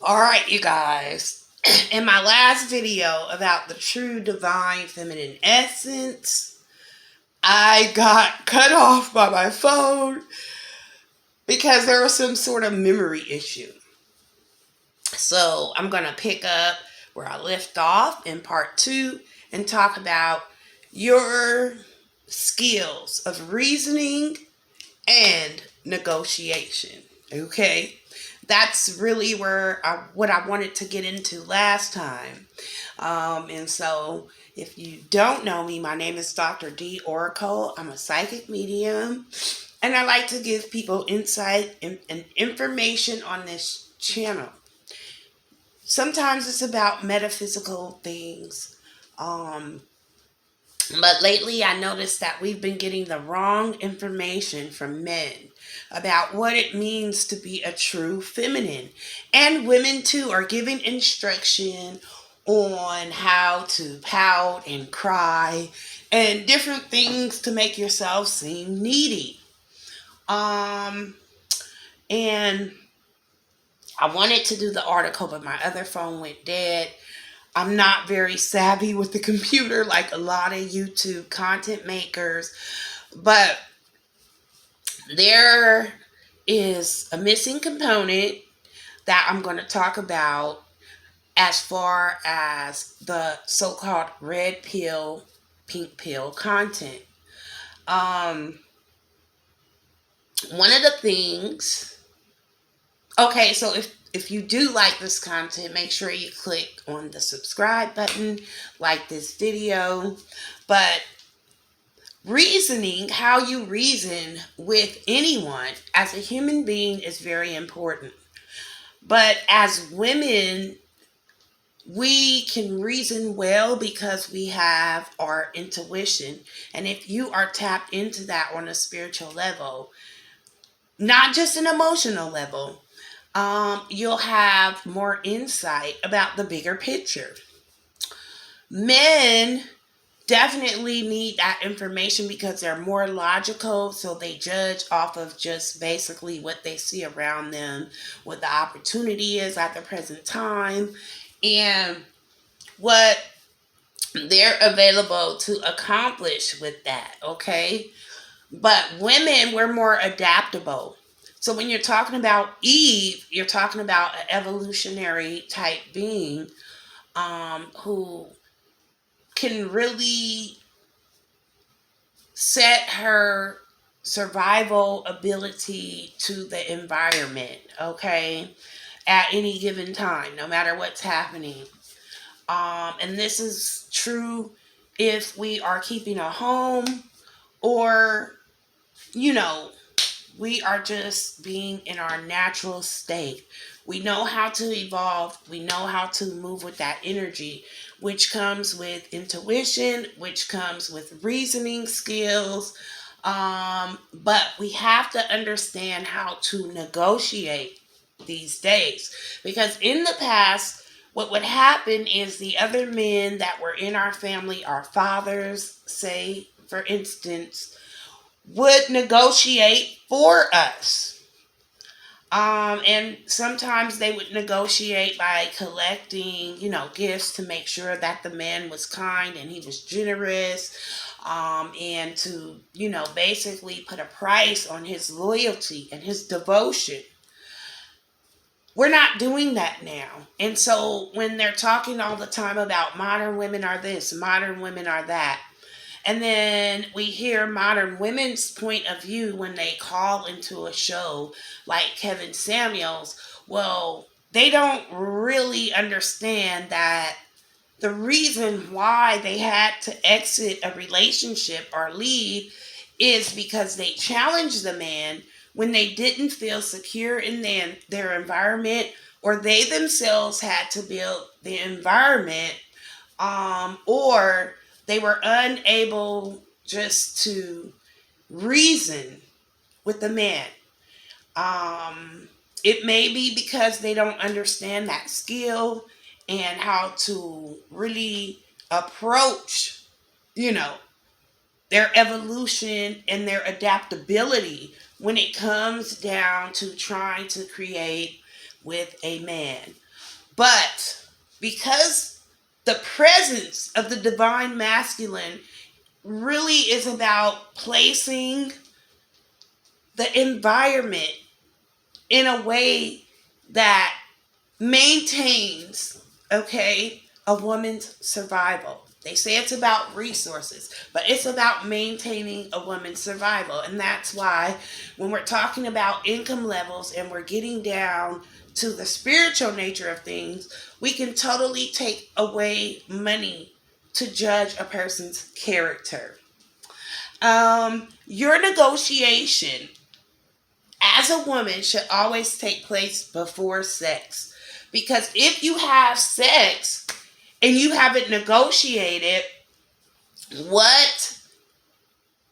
All right, you guys. In my last video about the true divine feminine essence, I got cut off by my phone because there was some sort of memory issue. So I'm going to pick up where I left off in part two and talk about your skills of reasoning and negotiation. Okay? That's really what I wanted to get into last time. And so, if you don't know me, my name is Dr. D. Oracle. I'm a psychic medium, and I like to give people insight and information on this channel. Sometimes it's about metaphysical things. Um, but lately, I noticed that we've been getting the wrong information from men about what it means to be a true feminine. And women, too, are giving instruction on how to pout and cry and different things to make yourself seem needy. Um, and I wanted to do the article, but my other phone went dead. I'm not very savvy with the computer like a lot of YouTube content makers, but there is a missing component that I'm going to talk about as far as the so-called red pill, pink pill content. Um, One of the things, okay, so if you do like this content, make sure you click on the subscribe button, like this video. But reasoning, how you reason with anyone as a human being is very important. But as women, we can reason well because we have our intuition. And if you are tapped into that on a spiritual level, not just an emotional level, you'll have more insight about the bigger picture. Men definitely need that information because they're more logical, so they judge off of just basically what they see around them, what the opportunity is at the present time, and what they're available to accomplish with that. Okay, but women, we're more adaptable. So when you're talking about Eve, you're talking about an evolutionary type being, who can really set her survival ability to the environment, okay, at any given time, no matter what's happening. And this is true if we are keeping a home or, you know, we are just being in our natural state. We know how to evolve. We know how to move with that energy, which comes with intuition, which comes with reasoning skills. But we have to understand how to negotiate these days. Because in the past, what would happen is the other men that were in our family, our fathers, say, for instance, would negotiate for us. And sometimes they would negotiate by collecting, gifts to make sure that the man was kind and he was generous, and to, basically put a price on his loyalty and his devotion. We're not doing that now. And so when they're talking all the time about modern women are this, modern women are that, and then we hear modern women's point of view when they call into a show like Kevin Samuels. Well, they don't really understand that the reason why they had to exit a relationship or leave is because they challenged the man when they didn't feel secure in their environment, or they themselves had to build the environment, or they were unable just to reason with the man. It may be because they don't understand that skill and how to really approach, you know, their evolution and their adaptability when it comes down to trying to create with a man. But because the presence of the divine masculine really is about placing the environment in a way that maintains, okay, a woman's survival. They say it's about resources, but it's about maintaining a woman's survival. And that's why when we're talking about income levels and we're getting down to the spiritual nature of things, we can totally take away money to judge a person's character. Your negotiation as a woman should always take place before sex. Because if you have sex and you haven't negotiated what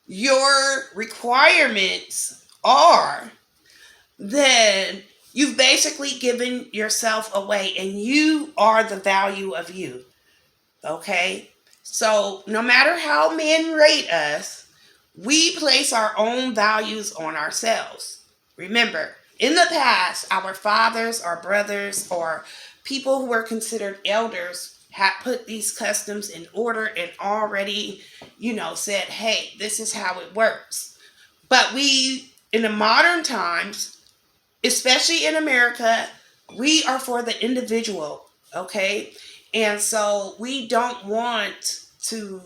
your requirements are, then you've basically given yourself away and you are the value of you. Okay? So no matter how men rate us, we place our own values on ourselves. Remember, in the past, our fathers, our brothers, or people who were considered elders had put these customs in order and already, said, hey, this is how it works. But we, in the modern times, especially in America, we are for the individual, okay? And so we don't want to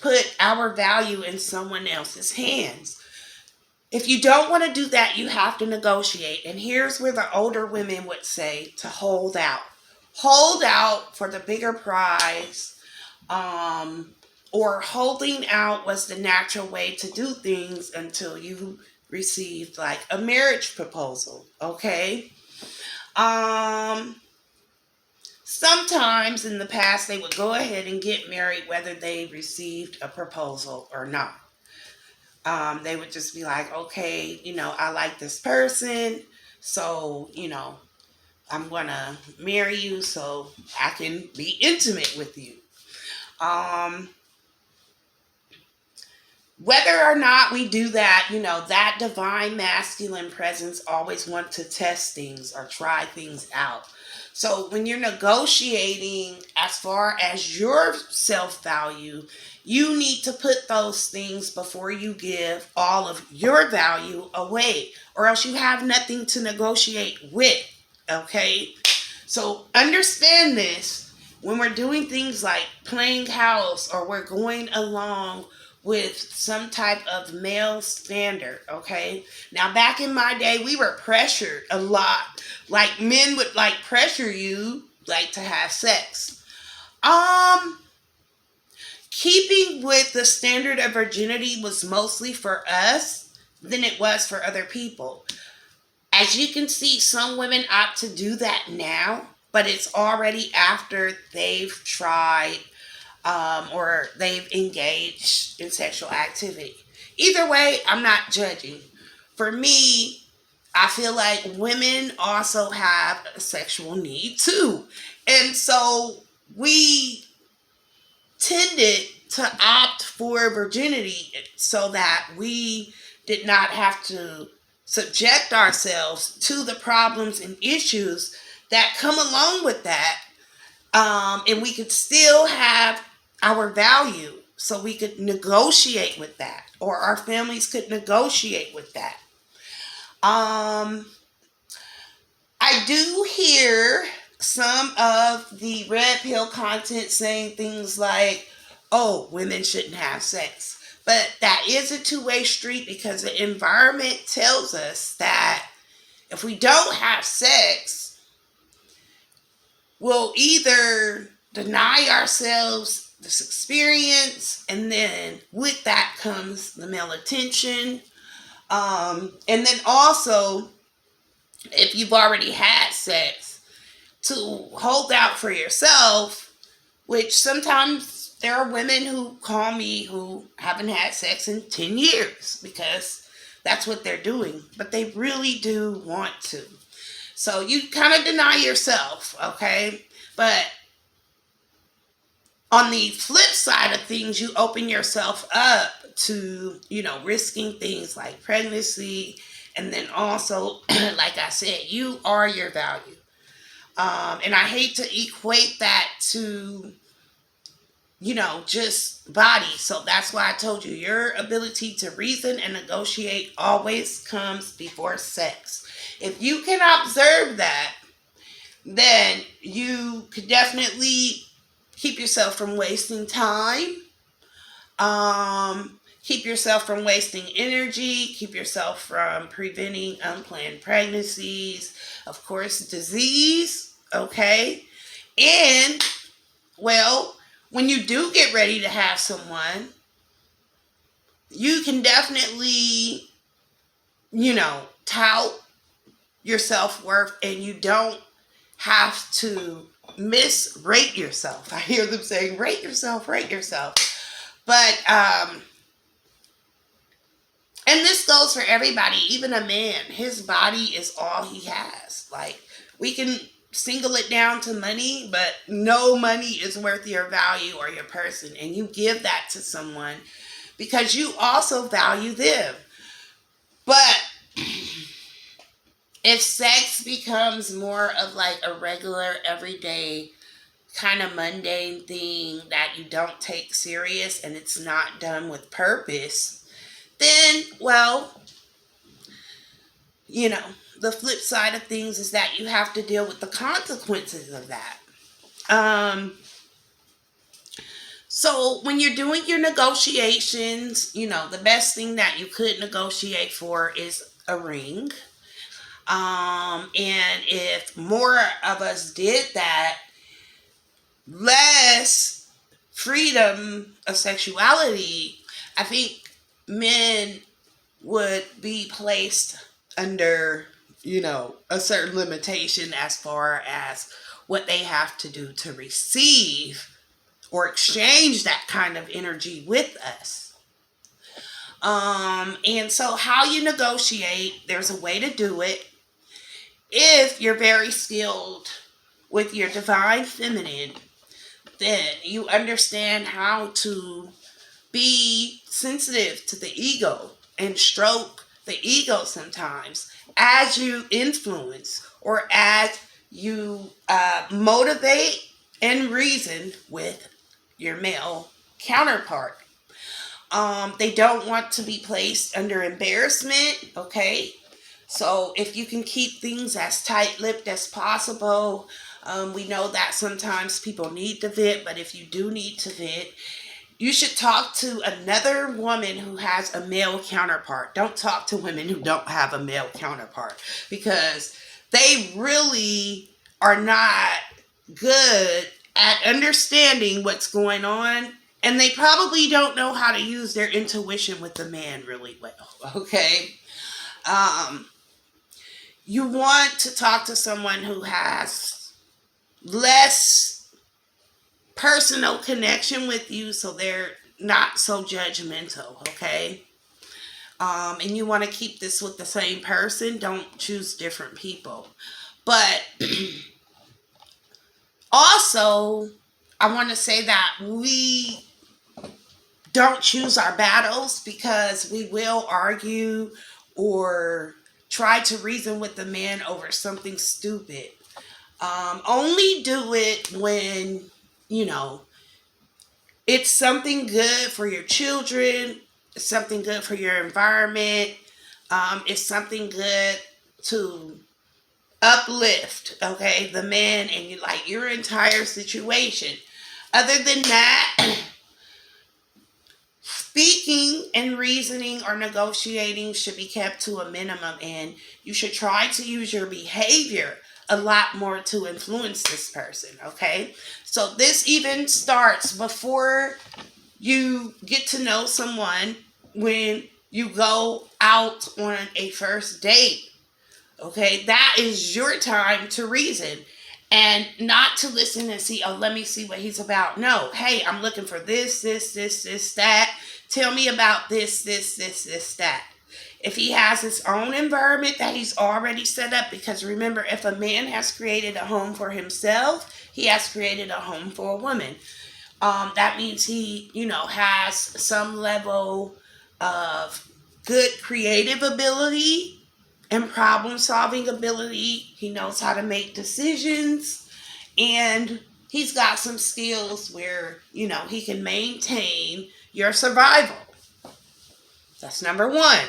put our value in someone else's hands. If you don't want to do that, you have to negotiate. And here's where the older women would say to hold out. Hold out for the bigger prize, or holding out was the natural way to do things until you received like a marriage proposal, okay? Sometimes in the past they would go ahead and get married whether they received a proposal or not. They would just be like, okay, I like this person, so, I'm gonna marry you so I can be intimate with you. Um, Whether or not we do that, that divine masculine presence always want to test things or try things out. So when you're negotiating as far as your self-value, you need to put those things before you give all of your value away, or else you have nothing to negotiate with. Okay? So understand this when we're doing things like playing house or we're going along with some type of male standard, okay? Now, back in my day, we were pressured a lot. Like, men would, pressure you, to have sex. Keeping with the standard of virginity was mostly for us than it was for other people. As you can see, some women opt to do that now, but it's already after they've tried or they've engaged in sexual activity. Either way, I'm not judging. For me, I feel like women also have a sexual need too. And so we tended to opt for virginity so that we did not have to subject ourselves to the problems and issues that come along with that. And we could still have our value, so we could negotiate with that, or our families could negotiate with that. I do hear some of the red pill content saying things like, oh, women shouldn't have sex. But that is a two-way street, because the environment tells us that if we don't have sex, we'll either deny ourselves this experience, and then with that comes the male attention. And then also, if you've already had sex, to hold out for yourself, which sometimes there are women who call me who haven't had sex in 10 years because that's what they're doing, but they really do want to. So you kind of deny yourself, okay? But on the flip side of things, you open yourself up to, risking things like pregnancy. And then also, like I said, you are your value. And I hate to equate that to, just body. So that's why I told you your ability to reason and negotiate always comes before sex. If you can observe that, then you could definitely keep yourself from wasting time, keep yourself from wasting energy, keep yourself from preventing unplanned pregnancies, of course, disease, okay? And, well, when you do get ready to have someone, you can definitely, tout your self worth, and you don't have to misrate yourself. I hear them saying, rate yourself, rate yourself. But, and this goes for everybody, even a man. His body is all he has. Like, we can single it down to money, but no money is worth your value or your person. And you give that to someone because you also value them. But if sex becomes more of like a regular, everyday, kind of mundane thing that you don't take serious and it's not done with purpose, then, well, the flip side of things is that you have to deal with the consequences of that. So when you're doing your negotiations, the best thing that you could negotiate for is a ring. And if more of us did that, less freedom of sexuality, I think men would be placed under, a certain limitation as far as what they have to do to receive or exchange that kind of energy with us. And so how you negotiate, there's a way to do it. If you're very skilled with your divine feminine, then you understand how to be sensitive to the ego and stroke the ego sometimes as you influence or as you motivate and reason with your male counterpart. They don't want to be placed under embarrassment, okay? So if you can keep things as tight-lipped as possible, we know that sometimes people need to vent, but if you do need to vent, you should talk to another woman who has a male counterpart. Don't talk to women who don't have a male counterpart because they really are not good at understanding what's going on, and they probably don't know how to use their intuition with the man really well, okay? You want to talk to someone who has less personal connection with you so they're not so judgmental, okay? And you want to keep this with the same person. Don't choose different people. But also, I want to say that we don't choose our battles because we will argue or try to reason with the man over something stupid. Only do it when, it's something good for your children, it's something good for your environment, it's something good to uplift, okay, the man and your entire situation. Other than that, speaking and reasoning or negotiating should be kept to a minimum, and you should try to use your behavior a lot more to influence this person, okay? So this even starts before you get to know someone when you go out on a first date, okay? That is your time to reason and not to listen and see, oh, let me see what he's about. No, hey, I'm looking for this, that. Tell me about this, that. If he has his own environment that he's already set up, because remember, if a man has created a home for himself, he has created a home for a woman. That means he, has some level of good creative ability and problem solving ability. He knows how to make decisions, and he's got some skills where, he can maintain your survival. That's number one.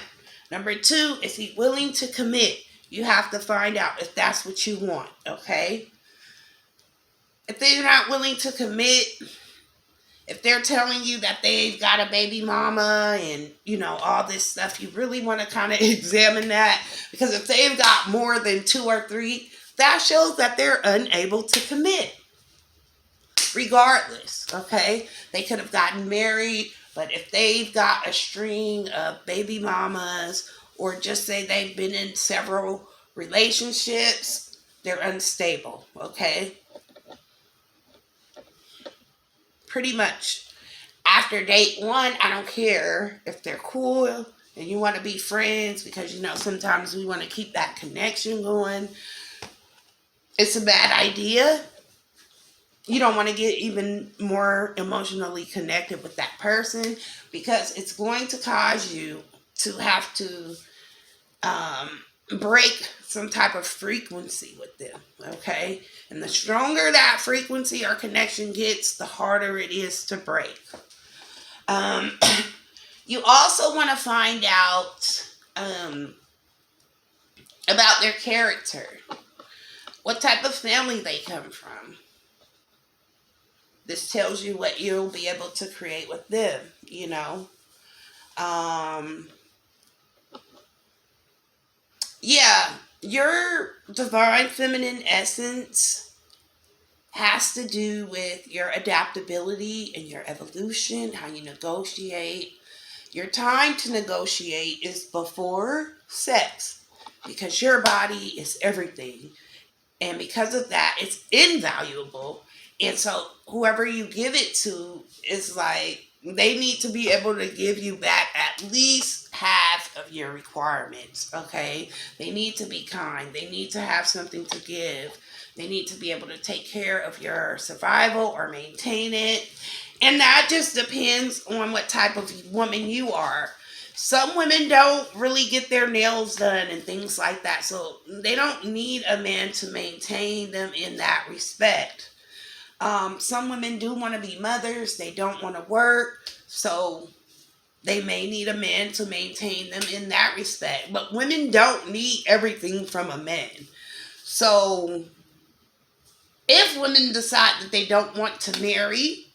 Number two, is he willing to commit? You have to find out if that's what you want, okay? If they're not willing to commit, if they're telling you that they've got a baby mama and, all this stuff, you really want to kind of examine that. Because if they've got more than 2 or 3, that shows that they're unable to commit. Regardless, okay? They could have gotten married, but if they've got a string of baby mamas, or just say they've been in several relationships, they're unstable, okay? Pretty much. After date 1, I don't care if they're cool and you want to be friends, because, sometimes we want to keep that connection going. It's a bad idea. You don't want to get even more emotionally connected with that person, because it's going to cause you to have to break some type of frequency with them, okay? And the stronger that frequency or connection gets, the harder it is to break. You also want to find out about their character. What type of family they come from. This tells you what you'll be able to create with them, Yeah, your divine feminine essence has to do with your adaptability and your evolution, how you negotiate. Your time to negotiate is before sex, because your body is everything. And because of that, it's invaluable. And so whoever you give it to is like, they need to be able to give you back at least half of your requirements, okay? They need to be kind. They need to have something to give. They need to be able to take care of your survival or maintain it. And that just depends on what type of woman you are. Some women don't really get their nails done and things like that, so they don't need a man to maintain them in that respect. Some women do want to be mothers. They don't want to work, so they may need a man to maintain them in that respect. But women don't need everything from a man. So if women decide that they don't want to marry,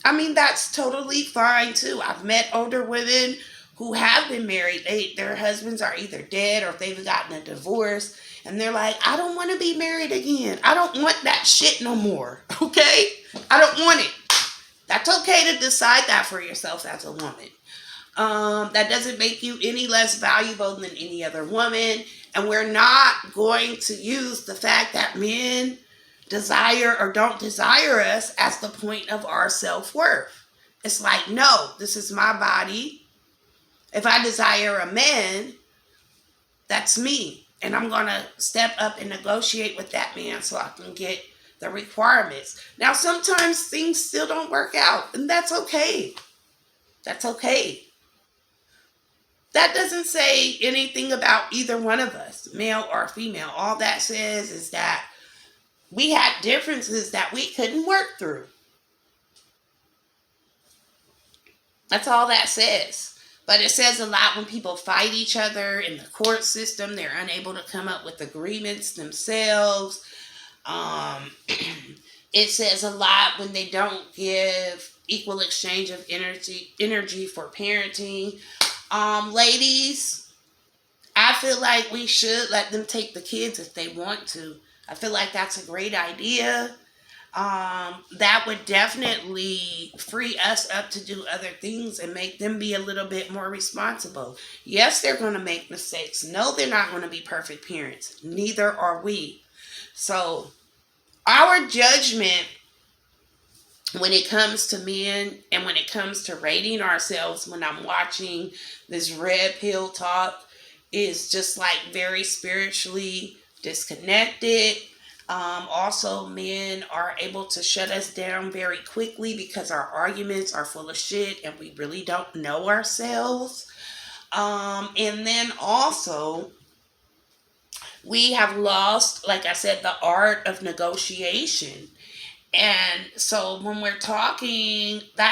that's totally fine too. I've met older women who have been married. Their husbands are either dead or they've gotten a divorce. And they're like, I don't want to be married again. I don't want that shit no more. Okay? I don't want it. That's okay to decide that for yourself as a woman. That doesn't make you any less valuable than any other woman. And we're not going to use the fact that men desire or don't desire us as the point of our self-worth. It's like, no, this is my body. If I desire a man, that's me. And I'm going to step up and negotiate with that man so I can get the requirements. Now, sometimes things still don't work out, and that's okay. That's okay. That doesn't say anything about either one of us, male or female. All that says is that we had differences that we couldn't work through. That's all that says. But it says a lot when people fight each other in the court system. They're unable to come up with agreements themselves. It says a lot when they don't give equal exchange of energy for parenting. Ladies, I feel like we should let them take the kids if they want to. I feel like that's a great idea. That would definitely free us up to do other things and make them be a little bit more responsible. Yes, they're going to make mistakes. No, they're not going to be perfect parents. Neither are we. So our judgment when it comes to men and when it comes to rating ourselves, when I'm watching this red pill talk, is just like very spiritually disconnected. Also, men are able to shut us down very quickly because our arguments are full of shit and we really don't know ourselves. And then also, we have lost, like I said, the art of negotiation. And so when we're talking, that